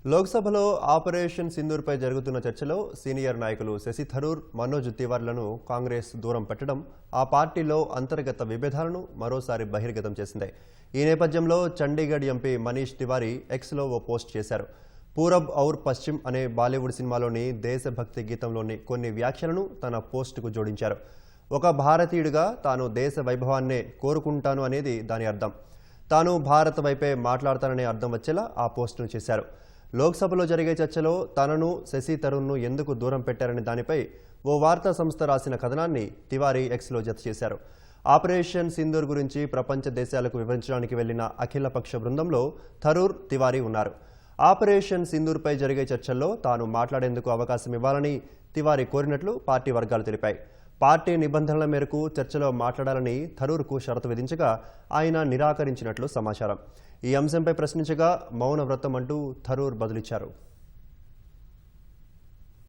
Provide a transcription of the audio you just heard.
లోక్సభలో ఆపరేషన్ సింధూర్పై జరుగుతున్న చర్చలో సీనియర్ నాయకులు శశి థరూర్, మనోజ్ తివారీలను కాంగ్రెస్ దూరం పెట్టడం ఆ పార్టీలో అంతర్గత విభేదాలను మరోసారి బహిర్గతం చేసింది. ఈ నేపథ్యంలో చండీగఢ్ ఎంపీ మనీష్ తివారీ ఎక్స్లో ఓ పోస్ట్ చేశారు. పూరబ్ ఔర్ పశ్చిమ్ అనే బాలీవుడ్ సినిమాలోని దేశభక్తి గీతంలోని కొన్ని వ్యాఖ్యలను తన పోస్టుకు జోడించారు. ఒక భారతీయుడిగా తాను దేశ వైభవాన్నే కోరుకుంటాను అనేది దాని అర్థం. తాను భారత్ వైపే మాట్లాడతాననే అర్థం వచ్చేలా ఆ పోస్టును చేశారు. లోక్సభలో జరిగే చర్చలో తనను శశి థరూర్ను ఎందుకు దూరం పెట్టారనే దానిపై ఓ వార్తా సంస్థ రాసిన కథనాన్ని తివారీ ఎక్స్లో జత చేశారు. ఆపరేషన్ సింధూర్ గురించి ప్రపంచ దేశాలకు వివరించడానికి వెళ్లిన అఖిలపక్ష బృందంలో థరూర్, తివారీ ఉన్నారు. ఆపరేషన్ సింధూర్పై జరిగే చర్చల్లో తాను మాట్లాడేందుకు అవకాశం ఇవ్వాలని తివారీ కోరినట్లు పార్టీ వర్గాలు తెలిపాయి. పార్టీ నిబంధనల మేరకు చర్చలో మాట్లాడాలని థరూర్కు షరతు విధించగా ఆయన నిరాకరించినట్లు సమాచారం. ఈ అంశంపై ప్రశ్నించగా మౌన వ్రతం అంటూ థరూర్ బదులిచ్చారు.